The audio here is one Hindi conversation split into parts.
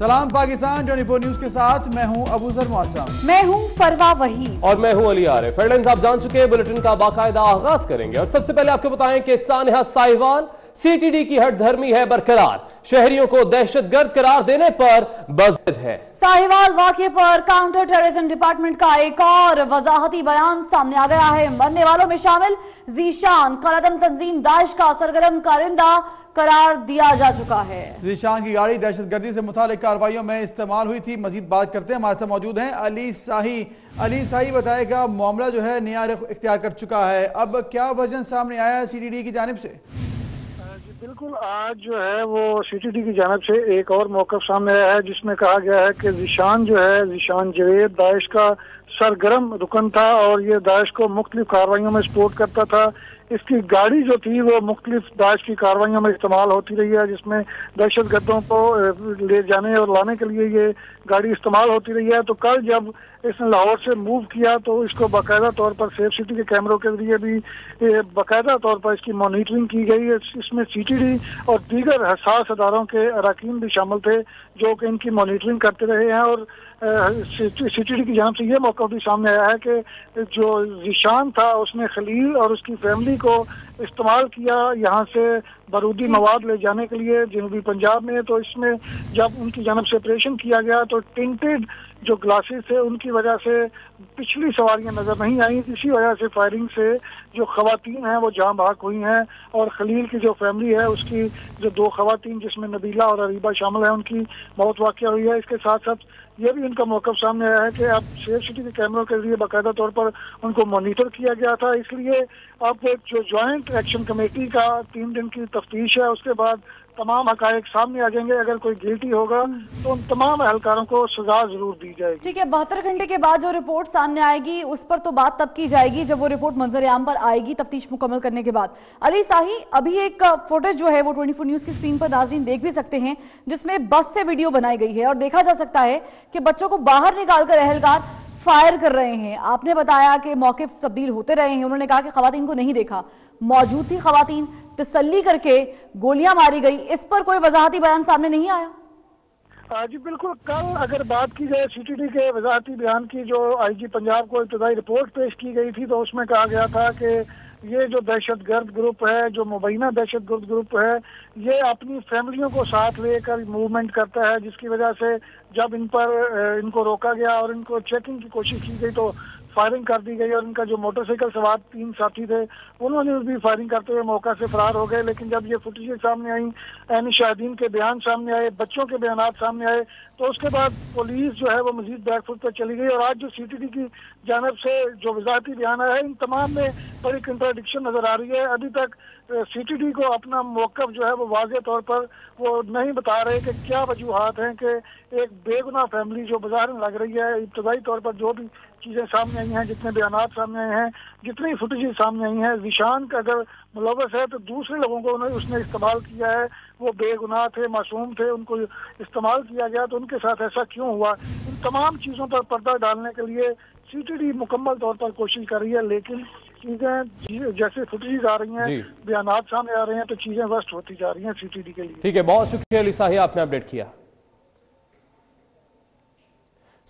सलाम पाकिस्तान 24 न्यूज के साथ मैं हूं अबूजर मौसम, मैं हूं फरवा वही और मैं हूं अली आरिफ। हेडलाइंस आप जान चुके हैं, बुलेटिन का बाकायदा आगाज करेंगे और सबसे पहले आपको बताएं कि सानिहा साहिवाल सीटीडी की हट धर्मी है बरकरार, शहरियों को दहशतगर्द करार देने पर बज़िद है। साहिवाल वाकये पर काउंटर टेररिज्म डिपार्टमेंट का एक और वजाहती बयान सामने आ गया है। मरने वालों में शामिल जीशान कलदम तंजीम दाइश का सरगर्म कारिंदा करार दिया जा चुका है। जीशान की गाड़ी दहशतगर्दी से मुतालिक कार्रवाइयों में इस्तेमाल हुई थी। मजीद बात करते हैं, हमारे साथ मौजूद हैं अली शाही बताएगा, मामला जो है नया रुख इख्तियार कर चुका है, अब क्या वर्जन सामने आया है सीटीडी की जानिब से? बिल्कुल, आज जो है वो सीटीडी की जानिब से एक और मौक़िफ़ सामने आया है जिसमें कहा गया है कि जीशान जो है, जीशान जवेद दाइश का सरगर्म रुकन था और ये दाइश को मुख्तलिफ कार्रवाइयों में सपोर्ट करता था। इसकी गाड़ी जो थी वो मुख्तलिफ दाइश की कार्रवाइयों में इस्तेमाल होती रही है, जिसमें दहशत गर्दों को ले जाने और लाने के लिए ये गाड़ी इस्तेमाल होती रही है। तो कल जब इसने लाहौर से मूव किया तो इसको बाकायदा तौर पर सेफ सिटी के कैमरों के जरिए भी बाकायदा तौर पर इसकी मॉनिटरिंग की गई है। इसमें सीटीडी और दीगर हसास अदारों के अरकान भी शामिल थे जो कि इनकी मॉनिटरिंग करते रहे हैं। और सीटीडी की जानिब से ये मौका भी सामने आया है कि जो जीशान था उसने खलील और उसकी फैमिली को इस्तेमाल किया यहाँ से बारूदी मवाद ले जाने के लिए जनूबी पंजाब में। तो इसमें जब उनकी जानिब से ऑपरेशन किया गया तो टिंटेड जो ग्लासेस थे उनकी वजह से पिछली सवारियां नजर नहीं आई, इसी वजह से फायरिंग से जो खवातीन हैं वो जान बहक हुई हैं। और खलील की जो फैमिली है उसकी जो दो खवातीन जिसमें नबीला और अरीबा शामिल है उनकी मौत वाक़या हुई है। इसके साथ साथ ये भी उनका मौक़िफ़ सामने आया है कि अब सेफ सिटी के कैमरों के जरिए बाकायदा तौर पर उनको मॉनिटर किया गया था। इसलिए अब जो ज्वाइंट एक्शन कमेटी का 3 दिन की तफ्तीश है उसके बाद तमाम हकायक सामने आ जाएंगे। अगर कोई गिल्टी होगा तो उन तमाम अहलकारों को सजा जरूर दी जाएगी। ठीक है, 72 घंटे के बाद जो रिपोर्ट सामने आएगी उस पर तो बात तब की जाएगी जब वो रिपोर्ट मंजर आम पर आएगी तफ्तीश मुकम्मल करने के बाद। अली शाही, अभी एक फुटेज जो है वो 24 न्यूज की स्क्रीन पर नाज़रीन देख भी सकते हैं जिसमें बस से वीडियो बनाई गई है और देखा जा सकता है कि बच्चों को बाहर निकालकर अहलकार फायर कर रहे हैं। आपने बताया कि मौके तब्दील होते रहे हैं, उन्होंने कहा कि खवातीन को नहीं देखा, मौजूद थी खवातीन, तसल्ली करके गोलियां मारी गई। इस पर कोई वजाहती बयान सामने नहीं आया? जी बिल्कुल, कल अगर बात की जाए सीटीडी के वजाहती बयान की, जो आईजी पंजाब को इब्तदाई रिपोर्ट पेश की गई थी तो उसमें कहा गया था कि ये जो दहशतगर्द ग्रुप है, जो मुबैना दहशतगर्द ग्रुप है, ये अपनी फैमिलियों को साथ लेकर मूवमेंट करता है, जिसकी वजह से जब इनको रोका गया और इनको चेकिंग की कोशिश की गई तो फायरिंग कर दी गई और इनका जो मोटरसाइकिल सवार 3 साथी थे उन्होंने भी फायरिंग करते हुए मौका से फरार हो गए। लेकिन जब ये फुटेज सामने आई, ऐन शाहिदीन के बयान सामने आए, बच्चों के बयान सामने आए, तो उसके बाद पुलिस जो है वो मजीद बैकफुट पर चली गई। और आज जो सीटीडी की जानिब से जो वजाहती बयान आया है इन तमाम में बड़ी कंट्राडिक्शन नजर आ रही है। अभी तक सीटीडी को अपना मौक़िफ़ जो है वो वाज़ेह तौर पर वो नहीं बता रहे कि क्या वजूहात हैं कि एक बेगुनाह फैमिली जो बाजार में लग रही है। इब्तदाई तौर पर जो भी चीज़ें सामने आई हैं, जितने बयानात सामने आए हैं, जितनी फुटेज सामने आई हैं, जीशान का अगर मुलव्वस है तो दूसरे लोगों को उसने इस्तेमाल किया है, वो बेगुनाह थे, मासूम थे, उनको इस्तेमाल किया गया तो उनके साथ ऐसा क्यों हुआ। इन तमाम चीज़ों पर पर्दा डालने के लिए सीटीडी मुकम्मल तौर पर कोशिश कर रही है, लेकिन चीजें जैसे फुटेज आ रही हैं, बयानात सामने आ रहे हैं तो चीजें वर्स्ट होती जा रही हैं सीटीडी के लिए। ठीक है, बहुत शुक्रिया अली शाही, आपने अपडेट किया।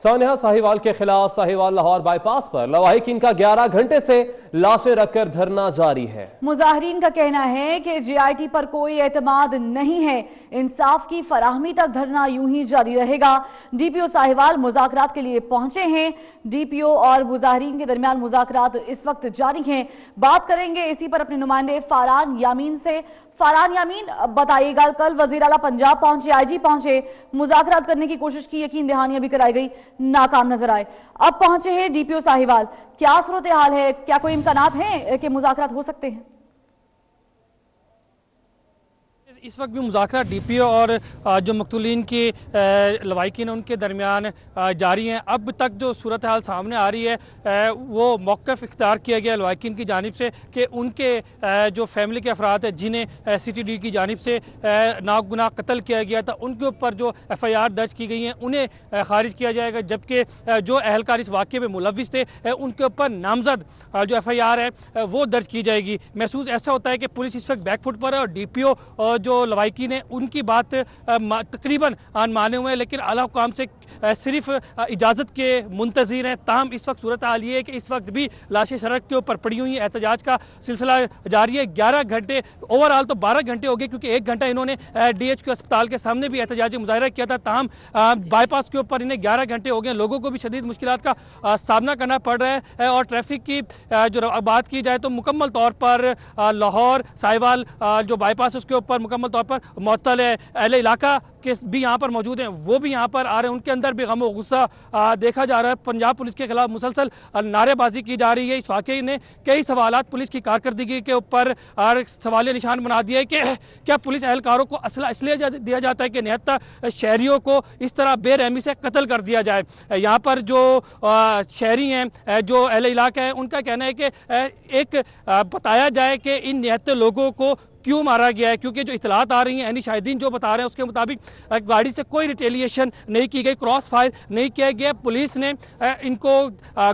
सानिहा साहिवाल के खिलाफ साहिवाल लाहौर बाईपास पर लवाहिकीन का 11 घंटे से लाशें रखकर धरना जारी है। मुजाहिरीन का कहना है कि जीआईटी पर कोई एतमाद नहीं है, इंसाफ की फराहमी तक धरना यूं ही जारी रहेगा। डीपीओ साहिवाल मुज़ाकरात के लिए पहुंचे हैं। डीपीओ और मुजाहिरीन के दरमियान मुज़ाकरात इस वक्त जारी हैं। बात करेंगे इसी पर अपने नुमाइंदे फारान यामीन से। फारान यामीन, बताइएगा, कल वज़ीर आला पंजाब पहुंचे, आईजी पहुंचे, मुज़ाकरात करने की कोशिश की, यकीन दहानियां भी कराई गई, नाकाम नजर आए। अब पहुंचे हैं डीपीओ साहिवाल, क्या सूरत हाल है, क्या कोई इम्कानात हैं कि मुज़ाकरात हो सकते हैं? इस वक्त भी मुज़ाकरा डीपीओ और जो मकतूलीन के लवाहिकीन उनके दरमियान जारी हैं। अब तक जो सूरत हाल सामने आ रही है वो मौक़िफ़ इख्तियार किया गया लवाहिकीन की जानिब से कि उनके जो फैमिली के अफराद हैं जिन्हें सीटीडी की जानिब से नागुनाह कत्ल किया गया था उनके ऊपर जो FIR दर्ज की गई हैं उन्हें खारिज किया जाएगा, जबकि जो अहलकार इस वाक़े में मुलव्विस थे उनके ऊपर नामजद जो FIR है वो दर्ज की जाएगी। महसूस ऐसा होता है कि पुलिस इस वक्त बैकफुट पर है और डीपीओ जो जो लवाइकीन है उनकी बात तकरीबन माने हुए हैं, लेकिन आला हुकाम से सिर्फ इजाज़त के मुंतज़िर हैं। ताहम इस वक्त सूरत हाल ये है कि इस वक्त भी लाशें सड़क के ऊपर पड़ी हुई हैं। एहतजाज का सिलसिला जारी है। 11 घंटे ओवरऑल तो 12 घंटे हो गए, क्योंकि 1 घंटा इन्होंने DHQ अस्पताल के सामने भी एहतजाजी मुजाहरा किया था। ताहम बाईपास के ऊपर इन्हें 11 घंटे हो गए। लोगों को भी शदीद मुश्किलात का सामना करना पड़ रहा है। और ट्रैफिक की जो बात की जाए तो मुकम्मल तौर पर लाहौर साहिवाल जो बाईपास है उसके ऊपर मुकम्मल तौर पर मुअत्तल है। अहले इलाका के भी यहाँ पर मौजूद हैं, वो भी यहाँ पर आ रहे हैं। उनके अंदर भी गम और गुस्सा देखा जा रहा है। पंजाब पुलिस के खिलाफ मुसलसल नारेबाजी की जा रही है। इस वाकये ने कई सवालात पुलिस की कारकर्दगी के ऊपर सवालिया निशान बना दिया है कि क्या पुलिस एहलकारों को असला इसलिए दिया जाता है कि निहत्ता शहरियों को इस तरह बेरहमी से कत्ल कर दिया जाए। यहाँ पर जो शहरी हैं, जो अहले इलाका है, उनका कहना है कि एक बताया जाए कि इन निहत्ते लोगों को क्यों मारा गया है, क्योंकि जो इतलात आ रही हैं यानी शाहिदीन जो बता रहे हैं उसके मुताबिक गाड़ी से कोई रिटेलिएशन नहीं की गई, क्रॉस फायर नहीं किया गया। पुलिस ने इनको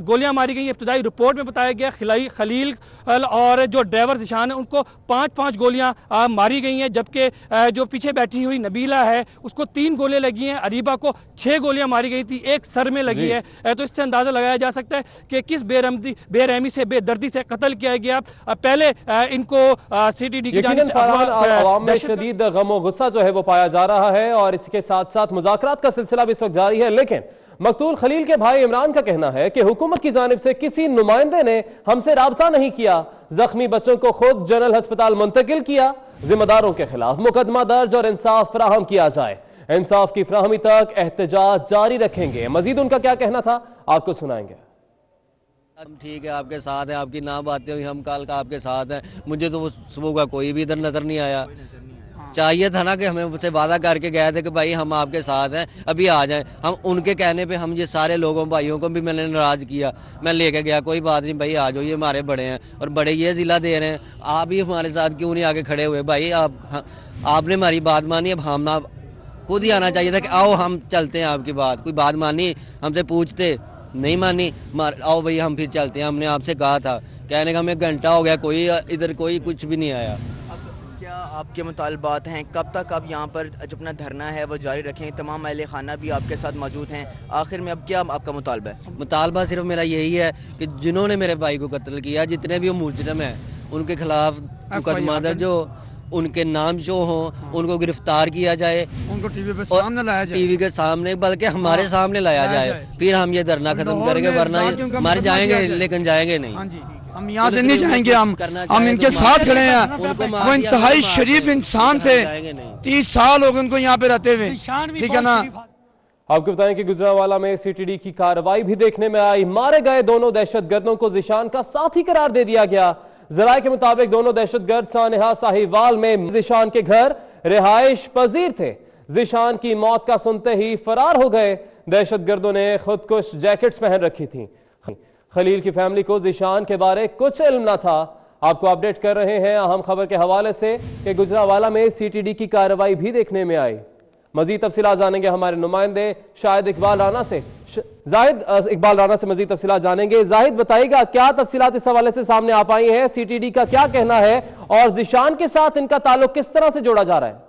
गोलियां मारी गई। इब्तदाई रिपोर्ट में बताया गया खलील और जो ड्राइवर जिशान है उनको 5-5 गोलियां मारी गई हैं, जबकि जो पीछे बैठी हुई नबीला है उसको 3 गोलियां लगी हैं। अरीबा को 6 गोलियां मारी गई थी, 1 सर में लगी है। तो इससे अंदाजा लगाया जा सकता है कि किस बेरहमी से बेदर्दी से कत्ल किया गया। पहले इनको CTD की अवाम में शदीद गम और गुस्सा जो है वो पाया जा रहा है और इसके साथ साथ मुज़ाकरात का सिलसिला भी इस वक्त जारी है। लेकिन मकतूल खलील के भाई इमरान का कहना है कि हुकूमत की जानिब से किसी नुमाइंदे ने हमसे राबता नहीं किया, जख्मी बच्चों को खुद जनरल अस्पताल मुंतकिल किया। जिम्मेदारों के खिलाफ मुकदमा दर्ज और इंसाफ फराहम किया जाए। इंसाफ की फराहमी तक एहतजाज जारी रखेंगे। मजीद उनका क्या कहना था आपको सुनाएंगे। हम ठीक है, आपके साथ है, आपकी ना बातें हुई, हम कल का आपके साथ हैं। मुझे तो सुबह का कोई भी इधर नजर नहीं आया। चाहिए था ना कि हमें मुझसे वादा करके गए थे कि भाई हम आपके साथ हैं, अभी आ जाएं। हम उनके कहने पे हम ये सारे लोगों भाइयों को भी मैंने नाराज़ किया। मैं लेके गया, कोई बात नहीं भाई आ जाओ, ये हमारे बड़े हैं और बड़े ये ज़िला दे रहे हैं, आप ही हमारे साथ क्यों नहीं आगे खड़े हुए? भाई आपने हमारी बात मानी, अब हम ना खुद ही आना चाहिए था कि आओ हम चलते हैं आपकी बात। कोई बात मानी, हमसे पूछते, नहीं मानी, आओ भाई हम फिर चलते हैं। हमने आपसे कहा था, कहने का हमें घंटा हो गया, कोई इधर कोई कुछ भी नहीं आया। क्या आपके मुतालबात हैं? कब तक आप यहाँ पर जो अपना धरना है वो जारी रखें? तमाम अहले खाना भी आपके साथ मौजूद हैं। आखिर में अब क्या आपका मुतालबा है? मुतालबा सिर्फ मेरा यही है कि जिन्होंने मेरे भाई को कत्ल किया, जितने भी मुजरिम हैं उनके खिलाफ मुकदमा दर्ज हो, उनके नाम जो हों, उनको गिरफ्तार किया जाए, उनको टीवी पे सामने लाया जाए, टीवी के सामने बल्कि हमारे सामने लाया जाए, फिर हम ये धरना खत्म करेंगे। वरना मर जाएंगे लेकिन जाएंगे नहीं। हम यहाँ से नहीं जाएंगे। हम इनके साथ खड़े हैं। वो इंतहाई शरीफ इंसान थे, 30 साल हो गए उनको यहाँ पे रहते हुए, ठीक है ना। आपको बताएं कि गुजरांवाला में CTD की कार्रवाई भी देखने में आई। मारे गए दोनों दहशतगर्दों को जिशान का साथी करार दे दिया गया। जराये के मुताबिक दोनों दहशतगर्द सानेहा साहिवाल में जिशान के घर रिहाइश पजीर थे। जिशान की मौत का सुनते ही फरार हो गए। दहशतगर्दों ने खुदकुश जैकेट्स पहन रखी थी। खलील की फैमिली को जिशान के बारे कुछ इल्म न था। आपको अपडेट कर रहे हैं अहम खबर के हवाले से कि गुजरांवाला में CTD की कार्रवाई भी देखने में आई। मजीद तफसीलात जानेंगे हमारे नुमाइंदे शाहिद इकबाल राना से। जाहिद इकबाल राना से मजीद तफसीलात जानेंगे। जाहिद बताइएगा क्या तफसीलात इस हवाले से सामने आ पाई हैं, CTD का क्या कहना है और जिशान के साथ इनका ताल्लुक किस तरह से जोड़ा जा रहा है?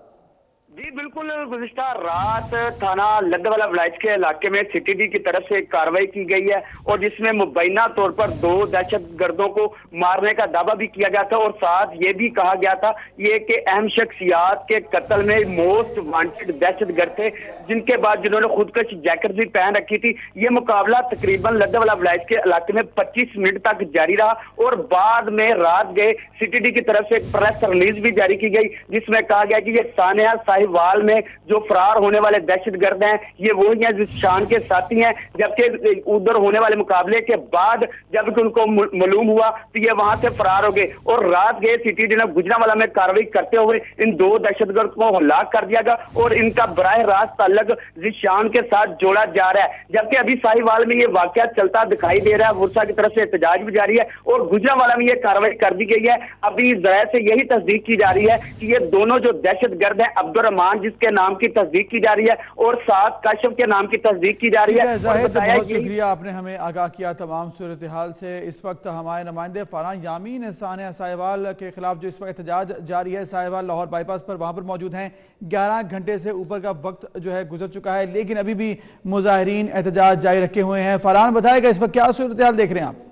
जी बिल्कुल, गुज़िश्ता रात थाना लद्दवाला विलायत के इलाके में CTD की तरफ से एक कार्रवाई की गई है और जिसमें मुबैना तौर पर 2 दहशतगर्दों को मारने का दावा भी किया गया था और साथ ये भी कहा गया था ये कि अहम शख्सियात के कत्ल में मोस्ट वांटेड दहशतगर्द थे, जिनके बाद जिन्होंने खुदकश जैकेट भी पहन रखी थी। ये मुकाबला तकरीबन लद्दवाला विलायत के इलाके में 25 मिनट तक जारी रहा और बाद में रात गए CTD की तरफ से एक प्रेस रिलीज भी जारी की गई, जिसमें कहा गया कि ये सानेहा साहिवाल में जो फरार होने वाले दहशतगर्द हैं ये वही हैं जिशान के साथी हैं। जबकि उधर होने वाले मुकाबले के बाद जब उनको मालूम हुआ तो ये वहां से फरार हो गए और रात गए CTD ने गुजरांवाला में कार्रवाई करते हुए इन 2 दहशतगर्द को हलाक कर दिया गया और इनका बराह रास्त ताल्लुक जिशान के साथ जोड़ा जा रहा है। जबकि अभी साहिवाल में ये वाकया चलता दिखाई दे रहा है, बुरसा की तरफ से एहतजाज भी जारी है और गुजरांवाला में ये कार्रवाई कर दी गई है। अभी जराये से यही तस्दीक की जा रही है कि ये दोनों जो दहशतगर्द हैं अब्दुल अरमान जिसके नाम की तस्दीक की जा रही है और 7 काशिफ के नाम की तस्दीक की जा रही है। बहुत शुक्रिया, आपने हमें आगाह किया तमाम सूरत हाल से। इस वक्त हमारे नुमाइंदे फरहान यामीन सानिया साहिवाल के खिलाफ जो इस वक्त एहतजाज जारी है साहिवाल लाहौर बाईपास पर, वहाँ पर मौजूद हैं। 11 घंटे से ऊपर का वक्त जो है गुजर चुका है, लेकिन अभी भी मुजाहिरीन एहतजाज जारी रखे हुए हैं। फरहान बताएगा इस वक्त क्या सूरत हाल देख रहे हैं आप?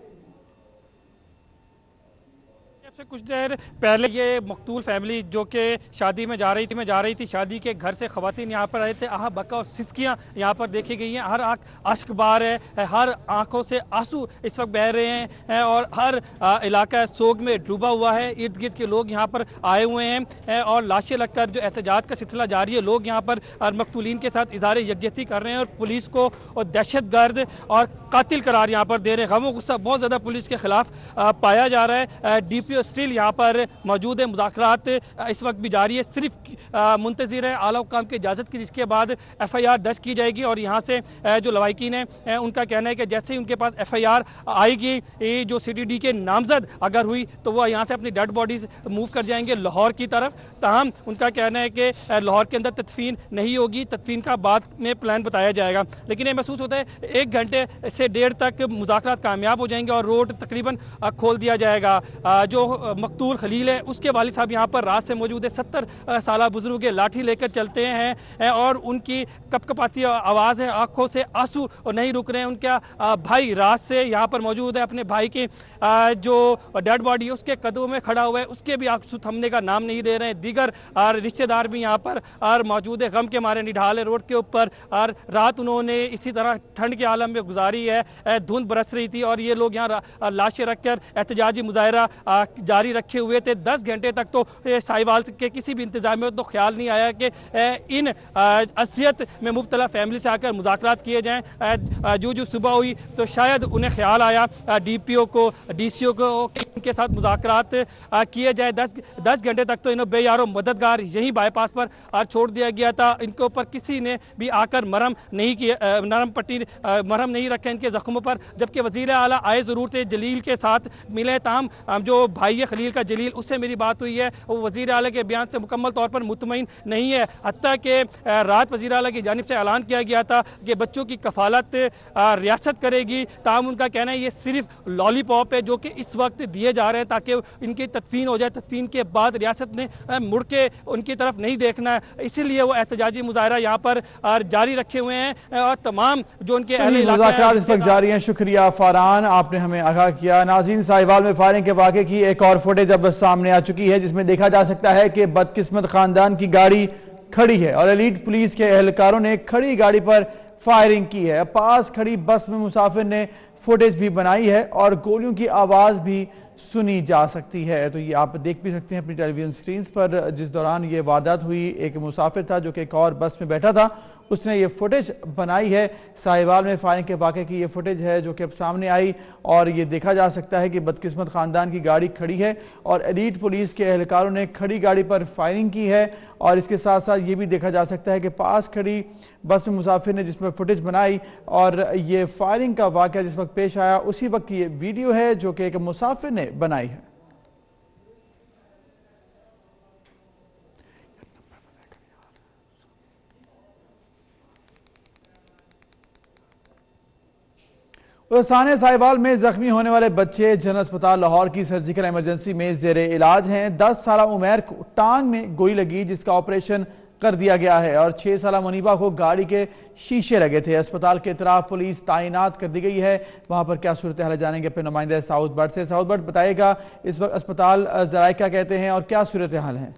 कुछ देर पहले ये मकतूल फैमिली जो कि शादी में जा रही थी, शादी के घर से खवातीन यहाँ पर आए थे। आहा बका और सिसकियाँ यहाँ पर देखी गई हैं। हर आँख अश्क बार है, हर आंखों से आंसू इस वक्त बह रहे हैं और हर इलाका सोग में डूबा हुआ है। इर्द गिर्द के लोग यहाँ पर आए हुए हैं और लाशें लगकर जो एहतजाज का सिलसिला जारी है। लोग यहाँ पर मकतूलीन के साथ इज़हार यकजहती कर रहे हैं और पुलिस को और दहशत गर्द और कातिल करार यहाँ पर दे रहे हैं। गम गुस्सा बहुत ज़्यादा पुलिस के खिलाफ पाया जा रहा है। DPO स्टिल यहाँ पर मौजूद है, मुज़ाकरात इस वक्त भी जारी है। सिर्फ मुंतज़िर है आला हुकाम की इजाज़त की, जिसके बाद FIR दर्ज की जाएगी। और यहाँ से जो लवाहिकीन है उनका कहना है कि जैसे ही उनके पास FIR आएगी, जो CTD के नामजद अगर हुई तो वो यहाँ से अपनी डेड बॉडीज़ मूव कर जाएंगे लाहौर की तरफ। ताहम उनका कहना है कि लाहौर के अंदर तदफीन नहीं होगी, तदफीन का बाद में प्लान बताया जाएगा। लेकिन ये महसूस होता है 1 घंटे से 1.5 तक मुज़ाकरात कामयाब हो जाएंगे और रोड तकरीबन खोल दिया जाएगा। जो मकतूल खलील है उसके वालिद साहब यहाँ पर रात से मौजूद है। 70 साल बुजुर्ग लाठी लेकर चलते हैं और उनकी कपकपाती आवाज़ है, आंखों से आंसू नहीं रुक रहे हैं। उनका भाई रात से यहाँ पर मौजूद है, अपने भाई की जो डेड बॉडी है उसके कदमों में खड़ा हुआ है, उसके भी आंसू थमने का नाम नहीं ले रहे हैं। दीगर रिश्तेदार भी यहाँ पर मौजूद है, गम के मारे निढाल है रोड के ऊपर। और रात उन्होंने इसी तरह ठंड के आलम में गुजारी है। धुंध बरस रही थी और ये लोग यहाँ लाशें रखकर एहतजाजी मुजाहरा जारी रखे हुए थे। 10 घंटे तक तो साहिवाल के किसी भी इंतजाम में तो ख्याल नहीं आया कि इन असियत में मुब्तला फैमिली से आकर मुज़ाकरात किए जाएं। जो सुबह हुई तो शायद उन्हें ख्याल आया DPO को, DCO को इनके साथ मुज़ाकरात किए जाए। 10 घंटे तक तो इन्हें बेयारो मददगार यहीं बाईपास पर छोड़ दिया गया था। इनके ऊपर किसी ने भी आकर मरहम नहीं किया, नरम पट्टी मरहम नहीं रखे इनके ज़ख्मों पर। जबकि वज़ीर आला आए ज़रूर थे, जलील के साथ मिले, ताम जो भाई खलील का जलील उससे मेरी बात हुई है, वो वज़ीर आला के बयान से मुकम्मल तौर पर मुतमईन नहीं है। हत्ता कि रात वज़ीर आला की जानिब से ऐलान किया गया था कि बच्चों की कफ़ालत रियासत करेगी। ताम उनका कहना है ये सिर्फ लॉलीपॉप है जो कि इस वक्त दिए जा रहे हैं ताकि इनकी तदफीन हो जाए। तदफीन के बाद रियासत ने मुड़ के उनकी तरफ नहीं देखना है, इसीलिए वो एहतजाजी मुजाहरा यहाँ पर जारी रखे हुए हैं और तमाम जो उनके मुज़ाकरात इस वक्त जारी हैं। शुक्रिया फरहान, आपने हमें आगाह किया। नाज़रीन, साहिवाल में फायरिंग के वाक़े की एक और फुटेज अब सामने आ चुकी है, जिसमें देखा जा सकता है कि बदकिस्मत खानदान की गाड़ी खड़ी है और एलीट पुलिस के एहलकारों ने खड़ी गाड़ी पर फायरिंग की है। पास खड़ी बस में मुसाफिर ने फुटेज भी बनाई है और गोलियों की आवाज़ भी सुनी जा सकती है। तो ये आप देख भी सकते हैं अपनी टेलीविजन स्क्रीन पर। जिस दौरान ये वारदात हुई, एक मुसाफिर था जो कि एक और बस में बैठा था, उसने ये फुटेज बनाई है। साहिवाल में फायरिंग के वाक़े की ये फुटेज है जो कि अब सामने आई और ये देखा जा सकता है कि बदकिस्मत ख़ानदान की गाड़ी खड़ी है और एलीट पुलिस के एहलकारों ने खड़ी गाड़ी पर फायरिंग की है। और इसके साथ साथ ये भी देखा जा सकता है कि पास खड़ी बस में मुसाफिर ने जिसमें फुटेज बनाई और ये फायरिंग का वाक़या जिस वक्त पेश आया उसी वक्त की ये वीडियो है जो कि एक मुसाफिर ने बनाई है। सानिया साहिवाल में जख्मी होने वाले बच्चे जनरल अस्पताल लाहौर की सर्जिकल इमरजेंसी में जेर इलाज हैं। 10 साल उमैर को टांग में गोली लगी जिसका ऑपरेशन कर दिया गया है और 6 साल मुनीबा को गाड़ी के शीशे लगे थे। अस्पताल के इतराफ पुलिस तैनात कर दी गई है। वहां पर क्या सूरत हाल जानेंगे अपने नुमाइंदे साउथ बर्ड से। साउथ बर्ड बताएगा इस वक्त अस्पताल जराए क्या कहते हैं और क्या सूरत हाल है?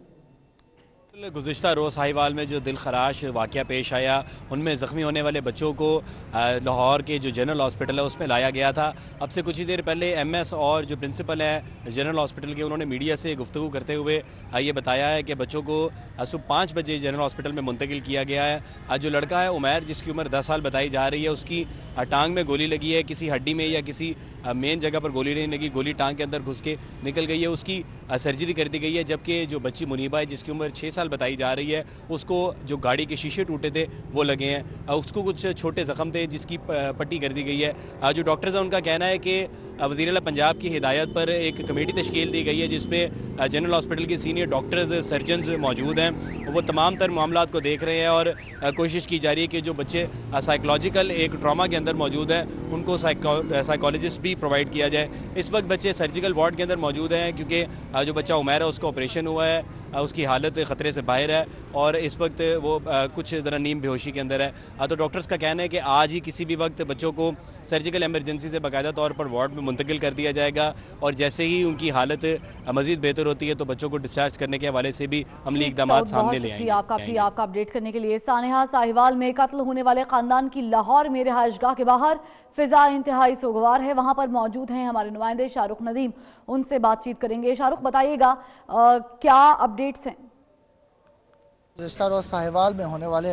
गुज़िश्ता रोज़ साहिवाल में जो दिल खराश वाक़या पेश आया, उनमें ज़ख्मी होने वाले बच्चों को लाहौर के जो जनरल हॉस्पिटल है उसमें लाया गया था। अब से कुछ ही देर पहले MS और जो प्रिंसिपल हैं जनरल हॉस्पिटल के, उन्होंने मीडिया से गुफ्तगू करते हुए ये बताया है कि बच्चों को सुबह 5 बजे जनरल हॉस्पिटल में मुंतकिल किया गया है। जो लड़का है उमैर, जिसकी उम्र 10 साल बताई जा रही है, उसकी टांग में गोली लगी है। किसी हड्डी में या किसी मेन जगह पर गोली नहीं लगी, गोली टांग के अंदर घुस के निकल गई है। उसकी सर्जरी कर दी गई है। जबकि जो बच्ची मुनीबा है जिसकी उम्र 6 साल बताई जा रही है, उसको जो गाड़ी के शीशे टूटे थे वो लगे हैं। उसको कुछ छोटे ज़ख्म थे जिसकी पट्टी कर दी गई है। जो डॉक्टर्स हैं उनका कहना है कि वज़ीर आला पंजाब की हिदायत पर एक कमेटी तश्कील दी गई है जिसमें जनरल हॉस्पिटल के सीनियर डॉक्टर्स सर्जन्स मौजूद हैं। वो तमाम तर मामलात को देख रहे हैं और कोशिश की जा रही है कि जो बच्चे साइकोलॉजिकल एक ट्रॉमा के अंदर मौजूद हैं उनको साइकोलॉजिस्ट भी प्रोवाइड किया जाए। इस वक्त बच्चे सर्जिकल वार्ड के अंदर मौजूद हैं क्योंकि जो बच्चा उमैर है उसका ऑपरेशन हुआ है, उसकी हालत ख़तरे से बाहर है और इस वक्त वो कुछ ज़रा नीम बेहोशी के अंदर है। तो डॉक्टर्स का कहना है कि आज ही किसी भी वक्त बच्चों को सर्जिकल एमरजेंसी से बाकायदा तौर पर वार्ड में मुंतकिल कर दिया जाएगा और जैसे ही उनकी हालत मज़ीद बेहतर होती है तो बच्चों को डिस्चार्ज करने के हवाले से भी अमली इक़दाम सामने ले आएंगे। आपका अपडेट करने के लिए। सानेहा साहिवाल में कत्ल होने वाले खानदान की लाहौर में रिहाइशगाह के बाहर फिजा इंतहाई सोगवार है। वहां पर मौजूद हैं हमारे नुमाइंदे शाहरुख नदीम, उनसे बातचीत करेंगे। शाहरुख, बताइएगा क्या अपडेट्स हैं? गुज़िश्ता रोज़ साहिवाल में होने वाले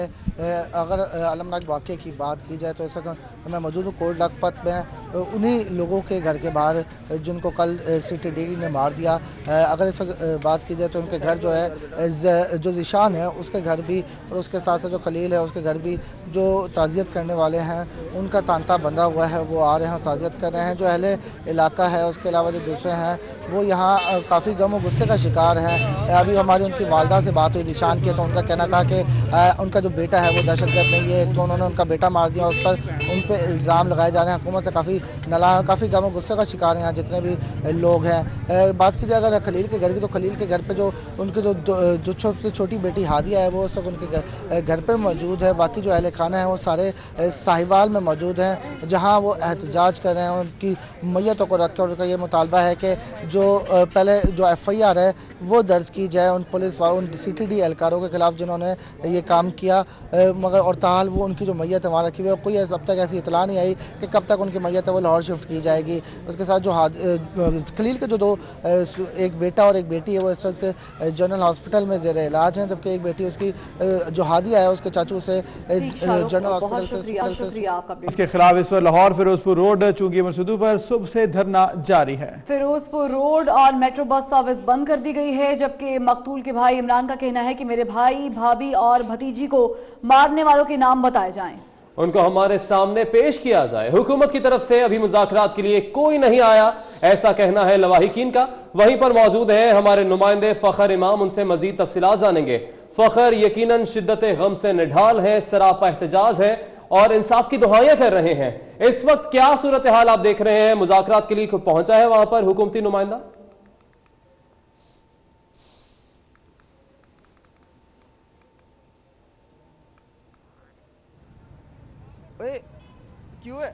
अगर अलमनाक वाक़े की बात की जाए तो इस वक्त मैं मौजूद हूँ कोट लखपत में उन्हीं लोगों के घर के बाहर जिनको कल CTD ने मार दिया। अगर इस वक्त बात की जाए तो उनके घर जो है जो ज़िशान है उसके घर भी और उसके साथ साथ जो खलील है उसके घर भी जो ताज़ियत करने वाले हैं उनका तांता बंधा हुआ है, वो आ रहे हैं ताज़ियत कर रहे हैं। जो अहले इलाका है उसके अलावा जो दूसरे हैं वो यहाँ काफ़ी गम और गुस्से का शिकार हैं। अभी हमारी उनकी वालदा से बात हुई ज़िशान की तो उनका कहना था कि उनका जो बेटा है वो दहशतगर्द नहीं है, तो उन्होंने उनका बेटा मार दिया, उस पर उन पर इल्ज़ाम लगाए जा रहे हैं। हुकूमत से काफ़ी गम और गुस्से का शिकार हैं यहाँ जितने भी लोग हैं। बात की जाए अगर खलील के घर की तो खलील के घर पे जो उनकी जो सबसे छोटी बेटी हादिया है वो उस वक्त उनके घर पर मौजूद है। बाकी जो अहले खाना है वो सारे साहिवाल में मौजूद हैं जहाँ वो एहतजाज कर रहे हैं। उनकी मैयतों को रख कर उनका ये मुतालबा है कि जो पहले जो FIR है वो दर्ज की जाए उन पुलिस वालों उन CTD एहलकारों के खिलाफ जिन्होंने ये काम किया, मगर और ताहाल वो उनकी जो मैयत है वहाँ रखी हुई है। कोई अब तक ऐसी इतला नहीं आई कि कब तक उनकी मैयत है वो लाहौर शिफ्ट की जाएगी। उसके साथ जो खलील के जो दो एक बेटा और एक बेटी है वो इस वक्त जनरल हॉस्पिटल में ज़ेर इलाज हैं, जबकि एक बेटी उसकी जो हादिया है उसके चाचू से जनरल हॉस्पिटल से इसके खिलाफ इस पर लाहौर फिरोजपुर रोड चूंकि मरसूदों पर सुबह से धरना जारी है। फिरोजपुर रोड और मेट्रो बस सर्विस बंद कर दी गई है, जबकि मकतूल के भाई इमरान का कहना है कि मेरे भाई भाभी और भतीजी को मारने वालों के नाम बताए जाएं, उनको हमारे सामने पेश किया जाए। हुकूमत की तरफ से अभी मुज़ाकरात के लिए कोई नहीं आया, ऐसा कहना है लवाहिकीन का। वहीं पर मौजूद हैं हमारे नुमाइंदे फखर इमाम, उनसे मजीद तफसीलात जानेंगे। फखर यकीनन शिद्दत गम से निढाल है, सरापा एहतजाज है और इंसाफ की दुहाइयां कर रहे हैं। इस वक्त क्या सूरत हाल आप देख रहे हैं? मुज़ाकरात के लिए पहुंचा है वहां पर हुकूमती नुमाइंदा? क्यों है?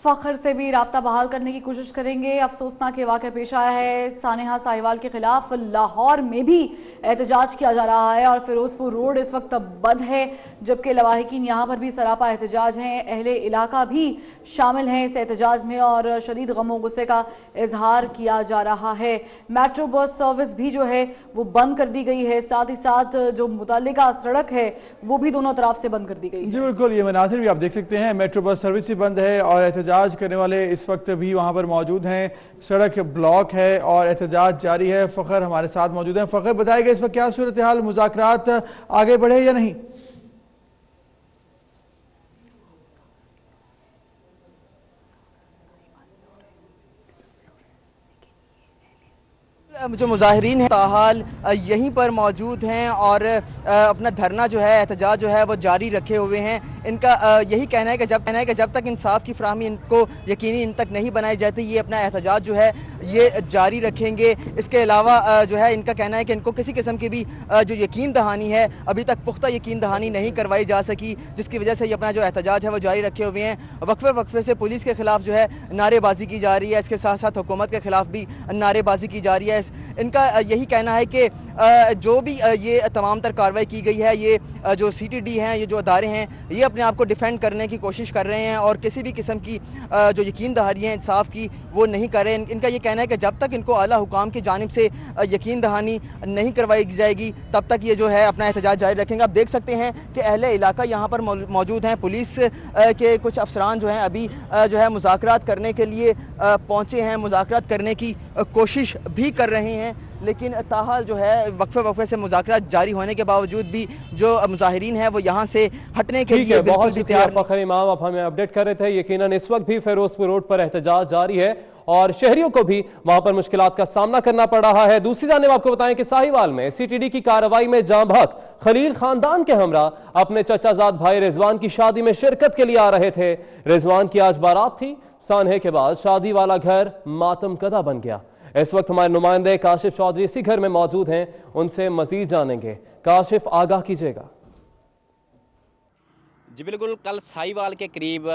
फखर से भी राब्ता बहाल करने की कोशिश करेंगे। अफसोसनाक वाक़या पेश आया है सानेहा साहिवाल के खिलाफ। लाहौर में भी एहतजाज किया जा रहा है और फिरोजपुर रोड इस वक्त बंद है, जबकि लवाहिकीन यहाँ पर भी सरापा एहतजाज हैं। अहले इलाका भी शामिल हैं इस एहतजाज में और शदीद गम गुस्से का इजहार किया जा रहा है। मेट्रो बस सर्विस भी जो है वो बंद कर दी गई है, साथ ही साथ जो मुतल्लिका सड़क है वो भी दोनों तरफ से बंद कर दी गई है। जी बिल्कुल, ये मनासिर भी आप देख सकते हैं। मेट्रो बस सर्विस भी बंद है और एहतजाज करने वाले इस वक्त भी वहां पर मौजूद हैं। सड़क ब्लॉक है और एहतजाज जारी है। फखर हमारे साथ मौजूद हैं। फखर, बताएगा इस वक्त क्या सूरत हाल, मुज़ाकरात आगे बढ़े या नहीं? जो मुजाहिरीन हैं ताहाल यहीं पर मौजूद हैं और अपना धरना जो है एहतजाज जो है वो जारी रखे हुए हैं। इनका यही कहना है कि जब तक इंसाफ की फराहमी इनको यकीनी इन तक नहीं बनाई जाती ये अपना एहतजाज जो है ये जारी रखेंगे। इसके अलावा जो है इनका कहना है कि इनको किसी किस्म की भी जो यकीन दहानी है अभी तक पुख्ता यकीन दहानी नहीं करवाई जा सकी, जिसकी वजह से ये अपना जो एहतजाज है वो जारी रखे हुए हैं। वक्फे से पुलिस के खिलाफ जो है नारेबाजी की जा रही है, इसके साथ साथ हुकूमत के खिलाफ भी नारेबाजी की जा रही है। इनका यही कहना है कि जो भी ये तमाम तर कार्रवाई की गई है, ये जो CTD हैं, ये जो अदारे हैं, ये अपने आप को डिफेंड करने की कोशिश कर रहे हैं और किसी भी किस्म की जो यकीन दहानी है इंसाफ की वो नहीं कर रहे हैं। इनका ये कहना है कि जब तक इनको आला हुकाम की जानिब से यकीन दहानी नहीं करवाई जाएगी तब तक ये जो है अपना एहतजाज जारी रखेंगे। आप देख सकते हैं कि अहले इलाका यहाँ पर मौजूद हैं। पुलिस के कुछ अफसरान जो हैं अभी जो है मुज़ाकरात करने के लिए पहुँचे हैं, मुज़ाकरात करने की कोशिश भी कर रहे हैं, लेकिन ताहाल जो है वक्फे से मुज़ाकरात जारी होने के बावजूद भी जो मुजाहिरीन हैं वो यहाँ से हटने के लिए बिल्कुल भी तैयार नहीं। फखर इमाम आप हमें अपडेट कर रहे थे। यकीनन इस वक्त भी फिरोजपुर रोड पर एहतजाज जारी है और शहरियों को भी वहां पर मुश्किलात का सामना करना पड़ रहा है। दूसरी जानिब आपको बताएं कि साहिवाल में सीटीडी की कार्रवाई में जां बहक खलील खानदान के हमरा अपने चचाजाद भाई रिजवान की शादी में शिरकत के लिए आ रहे थे। रिजवान की आज बारात थी। सानहे के बाद शादी वाला घर मातम कदा बन गया। इस वक्त हमारे नुमाइंदे काशिफ चौधरी इसी घर में मौजूद हैं, उनसे मजीद जानेंगे। काशिफ, आगाह कीजिएगा। जी बिल्कुल, कल साहिवाल के करीब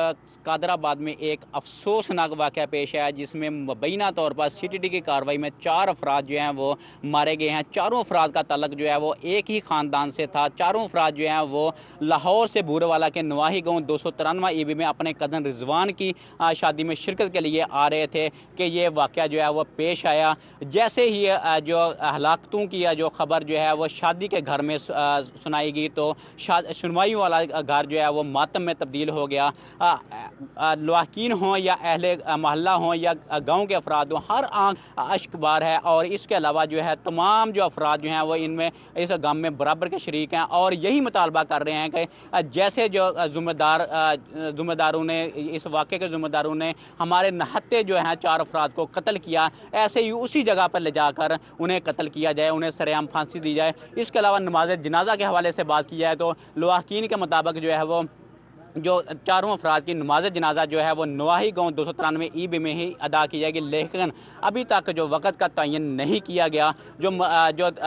कादराबाद में एक अफसोसनाक वाक़या पेश आया जिसमें मुबैना तौर पर सीटीडी की कार्रवाई में 4 अफराद जो हैं वो मारे गए हैं। चारों अफराद का तल्लक जो है वो एक ही ख़ानदान से था। चारों अफराद जो हैं वो लाहौर से बूरेवाला के नवाही गाँव 293 ईबी में अपने कज़न रिजवान की शादी में शिरकत के लिए आ रहे थे कि ये वाक़या जो है वो पेश आया। जैसे ही जो हलाकतों की जो खबर जो है वो शादी के घर में सुनाई गई तो सुनवाई वाला घर जो है वो मातम में तब्दील हो गया। लवाकीन हों या अहले मोहल्ला हों या गांव के अफराद हों, हर आंख अश्कबार है। और इसके अलावा जो है तमाम जो अफराद जो हैं वो इनमें इस गम में बराबर के शरीक हैं और यही मुतालबा कर रहे हैं कि जैसे जो ज़िम्मेदारों ने इस वाक़े के ज़िम्मेदारों ने हमारे नहत्ते जो हैं 4 अफराद को कत्ल किया, ऐसे ही उसी जगह पर ले जाकर उन्हें कत्ल किया जाए, उन्हें सरेआम फांसी दी जाए। इसके अलावा नमाज जनाजा के हवाले से बात की जाए तो लवाकीन के मुताबिक जो है वो जो चारों अफराद की नमाज जनाजा जो है वो नवाही गाँव 293 ईबी में ही अदा की जाएगी, लेकिन अभी तक जो वक़्त का तयन नहीं किया गया। जो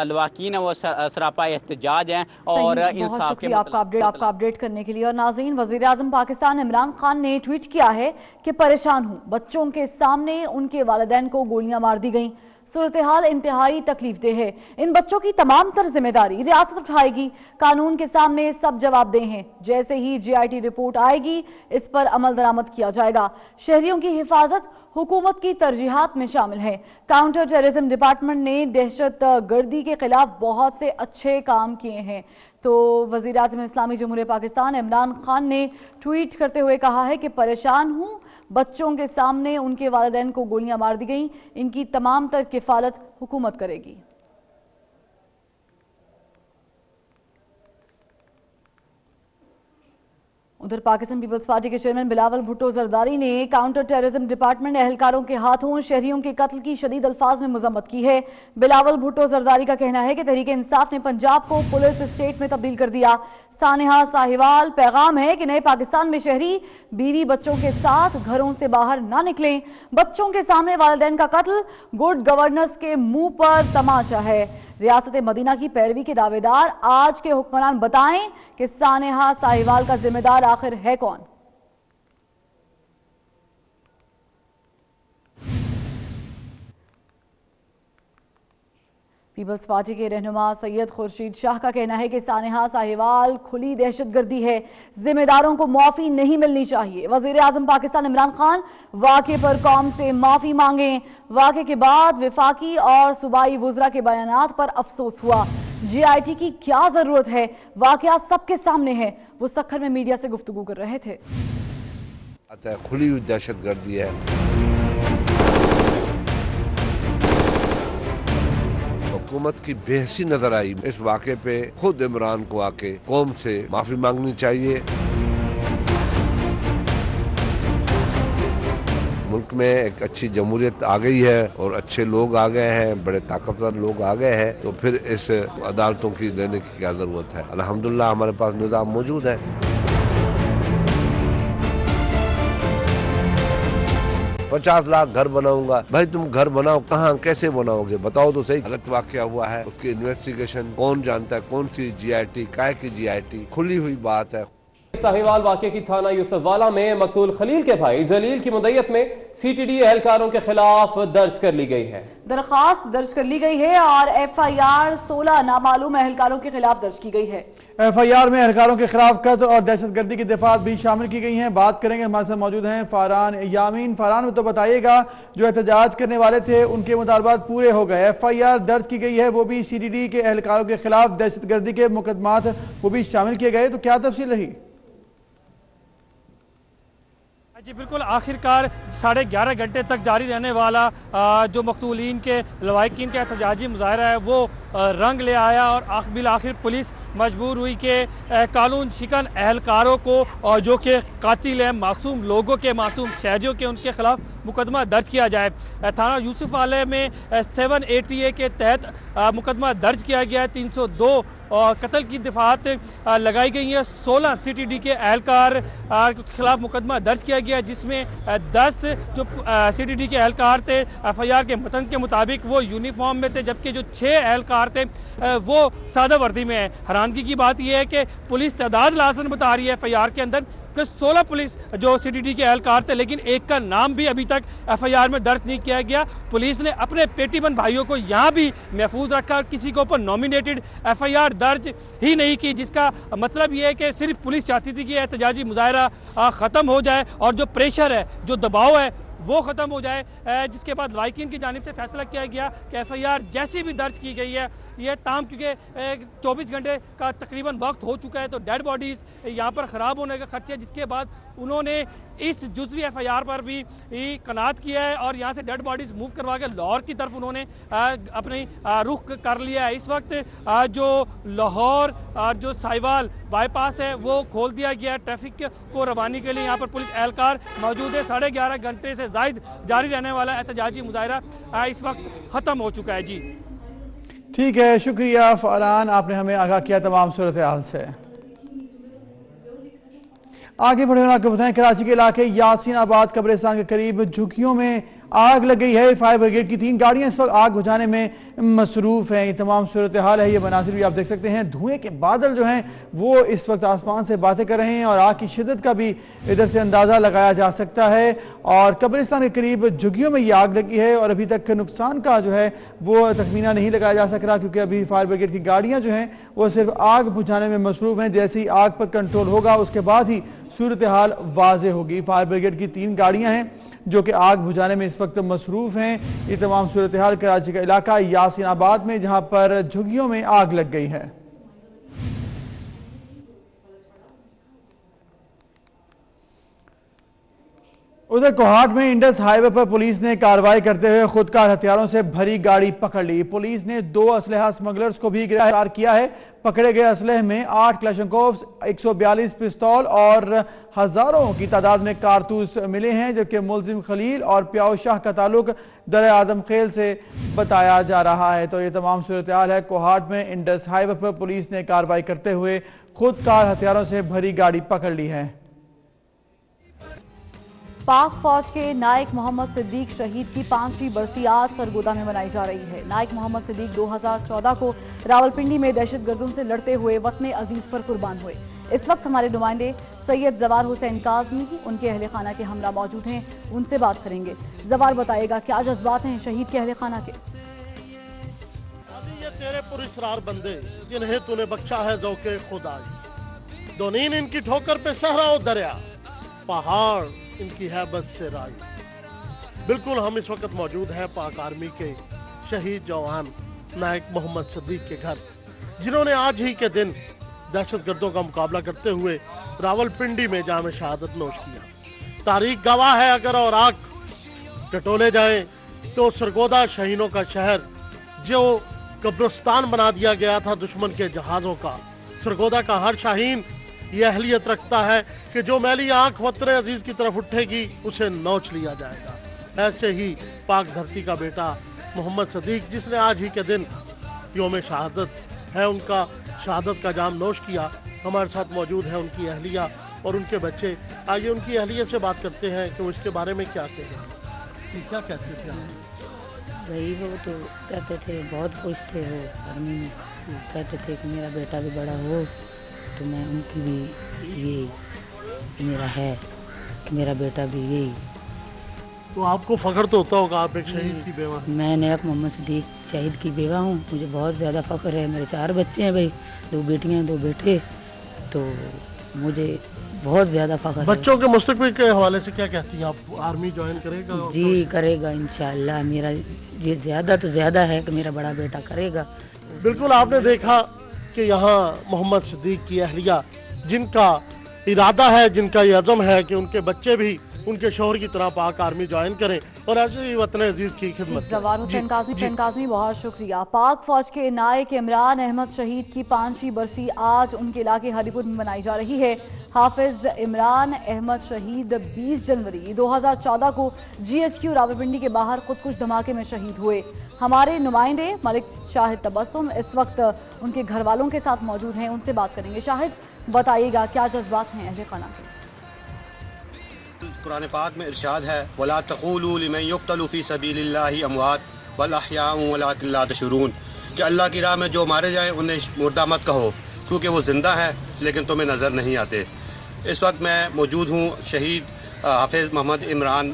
लवाकीन है वो सरापा एहतजाज हैं और इंसाफ के आपका अपडेट करने के लिए। और नाज़रीन, वज़ीर आज़म पाकिस्तान इमरान खान ने ट्वीट किया है कि परेशान हूँ, बच्चों के सामने उनके वालिदैन को गोलियां मार दी गईं, सूरत हाल इंतहाई तकलीफदेह है, इन बच्चों की तमाम तर जिम्मेदारी रियासत उठाएगी, कानून के सामने सब जवाबदेह हैं, जैसे ही जीआईटी रिपोर्ट आएगी इस पर अमल दरामद किया जाएगा। शहरियों की हिफाजत हुकूमत की तरजीहात में शामिल है। काउंटर टेररिज्म डिपार्टमेंट ने दहशत गर्दी के खिलाफ बहुत से अच्छे काम किए हैं। तो वज़ीर आज़म इस्लामी जमहूरियत पाकिस्तान इमरान खान ने ट्वीट करते हुए कहा है कि परेशान हूँ, बच्चों के सामने उनके वालिदैन को गोलियां मार दी गईं, इनकी तमाम तर किफ़ालत हुकूमत करेगी। उधर पाकिस्तान पीपल्स पार्टी के चेयरमैन बिलावल भुट्टो जरदारी ने काउंटर टेररिज्म डिपार्टमेंट एहलकारों के हाथों शहरियों के कत्ल की शदीद अल्फाज में मजम्मत की है। बिलावल भुट्टो जरदारी का कहना है कि तहरीक इंसाफ ने पंजाब को पुलिस स्टेट में तब्दील कर दिया। सानेहा साहिवाल, पैगाम है कि नए पाकिस्तान में शहरी बीवी बच्चों के साथ घरों से बाहर ना निकलें, बच्चों के सामने वालिदैन का कत्ल गुड गवर्नेंस के मुंह पर तमाचा है। रियासत मदीना की पैरवी के दावेदार आज के हुक्मरान बताएं कि सानेहा साहिवाल का जिम्मेदार आखिर है कौन। पीपल्स पार्टी के रहनुमा सैयद खुर्शीद शाह का कहना है कि सानेहा साहिवाल खुली दहशतगर्दी है, जिम्मेदारों को माफी नहीं मिलनी चाहिए। वजीर आजम पाकिस्तान इमरान खान वाक़े पर कौम से माफी मांगे। वाक़े के बाद विफाकी और सूबाई वुज़रा के बयानात पर अफसोस हुआ। जीआईटी की क्या जरूरत है, वाक़या सबके सामने है। वो सक्खर में मीडिया से गुफ्तगू कर रहे थे। खुली हुई दहशतगर्दी है, हुकूमत की बेहसी नजर आई। इस वाक़े पे खुद इमरान को आके कौम से माफी मांगनी चाहिए। मुल्क में एक अच्छी जमहूरियत आ गई है और अच्छे लोग आ गए हैं, बड़े ताकतवर लोग आ गए हैं, तो फिर इस अदालतों की देने की क्या जरूरत है। अल्हम्दुलिल्लाह हमारे पास निज़ाम मौजूद है। 50 लाख घर बनाऊंगा, भाई तुम घर बनाओ, कहाँ कैसे बनाओगे बताओ तो सही। गलत वाकया हुआ है, उसकी इन्वेस्टिगेशन कौन जानता है, कौन सी जीआईटी, काय की जीआईटी, खुली हुई बात है। साहिवाल वाक़े की थाना यूसुफवाला में मकतूल खलील के भाई जलील की मुद्दत में सीटीडी एहलकारों के खिलाफ दर्ज कर ली गई है। दरखास्त दर्ज कर ली गई है और एफआईआर 16 नामालूम एहलकारों के खिलाफ दर्ज की गई है। एफआईआर में एहलकारों के खिलाफ कत्ल और दहशतगर्दी की दफात भी शामिल की गई हैं। बात करेंगे, हमारे साथ मौजूद हैं फारान यामीन। फारान में तो बताइएगा, जो एहतजाज करने वाले थे उनके मुतालबात पूरे हो गए, एफआईआर दर्ज की गई है, वो भी सीटीडी के एहलकारों के खिलाफ दहशतगर्दी के मुकदमात वो भी शामिल किए गए, तो क्या तफसील रही? जी बिल्कुल, आखिरकार 11.5 घंटे तक जारी रहने वाला जो मकतूलीन के लवाहिकीन का एहतजाजी मुजाहरा है वो रंग ले आया और बिलाखिर पुलिस मजबूर हुई कि कानून शिकन अहलकारों को जो कि कातिल हैं, मासूम लोगों के, मासूम शहरियों के, उनके खिलाफ मुकदमा दर्ज किया जाए। थाना यूसुफ वाले में 780A के तहत मुकदमा दर्ज किया गया है। 302 कत्ल की दफात लगाई गई है। 16 CTD के एहलकार के खिलाफ मुकदमा दर्ज किया गया है, जिसमें 10 जो CTD के एहलकार थे FIR के मतन के मुताबिक वो यूनिफॉर्म में थे, जबकि जो 6 एहलकार थे वो सादा वर्दी में है। हैरानगी की बात यह है कि पुलिस तादाद लाजमन बता रही है FIR के अंदर कि 16 पुलिस जो CTD के एहलकार थे, लेकिन एक का नाम भी अभी तक FIR में दर्ज नहीं किया गया। पुलिस ने अपने पेटीबंद भाइयों को यहाँ भी महफूज रखा, किसी के ऊपर नॉमिनेटेड FIR दर्ज ही नहीं की, जिसका मतलब ये है कि सिर्फ पुलिस चाहती थी कि एहतजाजी मुजाहरा ख़त्म हो जाए और जो प्रेशर है, जो दबाव है वो ख़त्म हो जाए। जिसके बाद लवाहिकीन की जानिब से फैसला किया गया कि FIR जैसी भी दर्ज की गई है ये ताम, क्योंकि 24 घंटे का तकरीबन वक्त हो चुका है, तो डेड बॉडीज़ यहाँ पर ख़राब होने का खर्चा है। जिसके बाद उन्होंने इस जुज़वी FIR पर भी कनात किया है और यहाँ से डेड बॉडीज़ मूव करवा के लाहौर की तरफ उन्होंने अपनी रुख कर लिया है। इस वक्त जो लाहौर और जो साहिवाल बाईपास है वो खोल दिया गया है ट्रैफिक को रवानी के लिए। यहाँ पर पुलिस एहलकार मौजूद है। 11.5 घंटे से जायद जारी रहने वाला एहतजाजी मुजाहरा इस वक्त ख़त्म हो चुका है। जी ठीक है, शुक्रिया फरहान, आपने हमें आगाह किया तमाम सूरत हाल से। आगे बढ़े और आपको बताएं, कराची के इलाके यासीनाबाद कब्रिस्तान के करीब झुग्गियों में आग लग गई है। फायर ब्रिगेड की 3 गाड़ियां इस वक्त आग बुझाने में मसरूफ हैं। ये तमाम सूरत हाल है, ये मनासिर भी आप देख सकते हैं। धुएं के बादल जो हैं वो इस वक्त आसमान से बातें कर रहे हैं और आग की शिद्दत का भी इधर से अंदाज़ा लगाया जा सकता है। और कब्रिस्तान के करीब झुग्गियों में ये आग लगी है और अभी तक नुकसान का जो है वो तखमीना नहीं लगाया जा सक रहा, क्योंकि अभी फायर ब्रिगेड की गाड़ियाँ जो हैं वो सिर्फ आग बुझाने में मसरूफ हैं। जैसे ही आग पर कंट्रोल होगा उसके बाद ही सूरत हाल वाज़े होगी। फायर ब्रिगेड की 3 गाड़ियाँ हैं जो कि आग बुझाने में इस वक्त मसरूफ हैं। ये तमाम सूरत हाल कराची का इलाका यासीनाबाद में, जहां पर झुग्गियों में आग लग गई है। उधर कोहाट में इंडस हाईवे पर पुलिस ने कार्रवाई करते हुए खुदकार हथियारों से भरी गाड़ी पकड़ ली। पुलिस ने 2 असलहा स्मगलर्स को भी गिरफ्तार किया है। पकड़े गए असलहे में 8 क्लैशनकोव्स, 142 पिस्तौल और हजारों की तादाद में कारतूस मिले हैं, जबकि मुलजिम खलील और प्याऊ शाह का ताल्लुक दर आदम खेल से बताया जा रहा है। तो ये तमाम सूरत हाल है। कोहाट में इंडस हाईवे पर पुलिस ने कार्रवाई करते हुए खुदकार हथियारों से भरी गाड़ी पकड़ ली है। पाक फौज के नायक मोहम्मद सिद्दीक शहीद की 5वीं बरसी आज सरगोदा में मनाई जा रही है। नायक मोहम्मद सिद्दीक 2014 को रावलपिंडी में दहशतगर्दों से लड़ते हुए वतन अजीज पर कुर्बान हुए। इस वक्त हमारे नुमाइंदे सैयद जवार हुसैन काज़मी उनके अहले खाना के हमरा मौजूद हैं, उनसे बात करेंगे। जवार बताएगा क्या जज्बात हैं शहीद के अहले खाना के। ये तेरे पुरस्रार बंदे जिन्हें तूने बख्शा है ज़ौक़े खुदा, दो नींद इनकी ठोकर पे सहरा और दरिया, पहाड़ इनकी हैबत से राई। बिल्कुल हम इस वक्त मौजूद हैं पाक आर्मी के शहीद जवान नायक मोहम्मद सिद्दीक के घर, जिन्होंने आज ही के दिन दहशतगर्दों का मुकाबला करते हुए रावलपिंडी में जाम शहादत नोश किया। तारीख गवाह है, अगर और आग टटोले जाएं तो सरगोदा शहीनों का शहर, जो कब्रिस्तान बना दिया गया था दुश्मन के जहाज़ों का, सरगोदा का हर शाहीन ये अहलियत रखता है कि जो मैली आंख वतन अजीज की तरफ उठेगी उसे नोच लिया जाएगा। ऐसे ही पाक धरती का बेटा मोहम्मद सिद्दीक, जिसने आज ही के दिन योम शहादत है, उनका शहादत का जाम नोश किया, हमारे साथ मौजूद है उनकी अहलिया और उनके बच्चे। आइए उनकी अहलिया से बात करते हैं कि वो इसके बारे में क्या कहें। क्या कहते थे भाई? वो तो कहते थे बहुत खुश थे, वो आर्मी में कहते थे कि मेरा बेटा भी बड़ा हो, तो मैं उनकी भी ये मेरा है कि मेरा बेटा भी यही। तो आपको फ़ख्र तो होता होगा, आप एक शहीद की बेवा। मैं नायक मोहम्मद सिद्दीक शहीद की बेवा हूँ, मुझे बहुत ज़्यादा फ़ख्र है। मेरे 4 बच्चे हैं भाई, 2 बेटियाँ 2 बेटे, तो मुझे बहुत ज़्यादा फ़ख्र है। बच्चों के मुस्तकबिल के हवाले से क्या कहती हैं आप? आर्मी ज्वाइन करेगा? जी करेगा इंशाअल्लाह। मेरा ये ज़्यादा तो ज़्यादा है कि मेरा बड़ा बेटा करेगा। बिल्कुल, आपने देखा कि यहाँ मोहम्मद सिद्दीक की अहलिया, जिनका इरादा है, जिनका ये अज़म है कि उनके बच्चे भी उनके शोहर की तरह पाक आर्मी ज्वाइन करें और ऐसे ही वतन अजीज की खिदमत जवार हुसैन काज़मी बहुत शुक्रिया। पाक फौज के नायक इमरान अहमद शहीद की 5वीं बरसी आज उनके इलाके हरीपुर में मनाई जा रही है। हाफिज इमरान अहमद शहीद 20 जनवरी 2014 को GHQ रावलपिंडी के बाहर खुदकुश धमाके में शहीद हुए। हमारे नुमाइंदे मलिक शाहिद तबस्सुम इस वक्त उनके घर वालों के साथ मौजूद हैं, उनसे बात करेंगे। शाहिद, बताइएगा क्या जज्बात हैं अहले खाना के? कुरान पाक में इरशाद है, वला तक़ूलू लिमन युक़्तलू फ़ी सबीलिल्लाहि अमवात बल अहयाउन वलाकिन ला तशऊरून, कि अल्लाह की राह में जो मारे जाएं उन्हें मुर्दा मत कहो, क्योंकि वो जिंदा है लेकिन तुम्हें नज़र नहीं आते। इस वक्त मैं मौजूद हूँ शहीद हाफिज़ मोहम्मद इमरान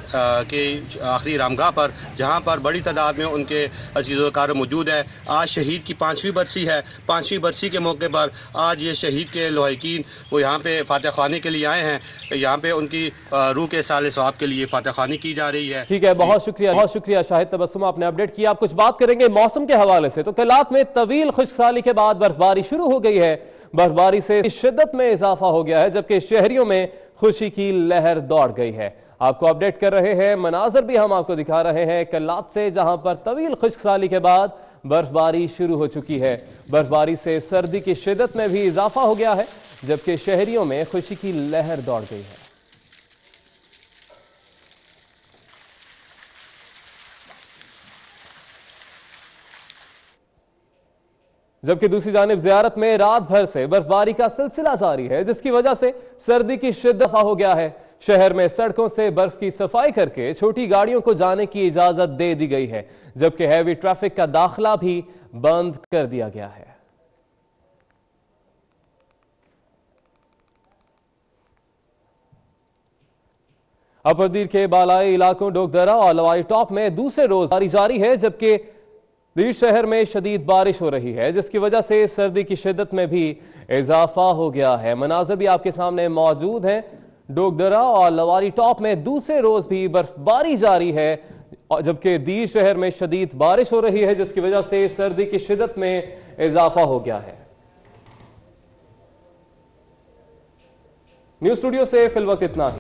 के आखिरी रामगाह पर, जहाँ पर बड़ी तादाद में उनके अज़ीज़-ओ-कार मौजूद है। आज शहीद की 5वीं बरसी है। 5वीं बरसी के मौके पर आज ये शहीद के लवाहिकीन वो यहाँ पे फातह ख़्वानी के लिए आए हैं। यहाँ पे उनकी रूह के साले सवाब के लिए फातह ख़्वानी की जा रही है। ठीक है, बहुत शुक्रिया शाहिद तबस्सुम, आपने अपडेट किया। आप कुछ बात करेंगे मौसम के हवाले से। तो कलात में तवील खुश्कसाली के बाद बर्फबारी शुरू हो गई है। बर्फबारी से शिद्दत में इजाफा हो गया है, जबकि शहरियों में खुशी की लहर दौड़ गई है। आपको अपडेट कर रहे हैं, मनाजर भी हम आपको दिखा रहे हैं कलात से, जहां पर तवील खुश्कसाली के बाद बर्फबारी शुरू हो चुकी है। बर्फबारी से सर्दी की शिद्दत में भी इजाफा हो गया है, जबकि शहरियों में खुशी की लहर दौड़ गई है। जबकि दूसरी जानिब ज़ियारत में रात भर से बर्फबारी का सिलसिला जारी है, जिसकी वजह से सर्दी की शिद्दत हो गया है। शहर में सड़कों से बर्फ की सफाई करके छोटी गाड़ियों को जाने की इजाजत दे दी गई है, जबकि हैवी ट्रैफिक का दाखिला भी बंद कर दिया गया है। अपरदीर के बालाई इलाकों डोगदरा और लवाई टॉप में दूसरे रोज बारिश जारी है, जबकि दीर शहर में शदीद बारिश हो रही है, जिसकी वजह से सर्दी की शिद्दत में भी इजाफा हो गया है। मनाज़र भी आपके सामने मौजूद हैं। डोगदरा और लवारी टॉप में दूसरे रोज भी बर्फबारी जारी है, जबकि दीर शहर में शदीद बारिश हो रही है, जिसकी वजह से सर्दी की शिद्दत में इजाफा हो गया है। न्यूज़ स्टूडियो से फिलवक्त इतना ही।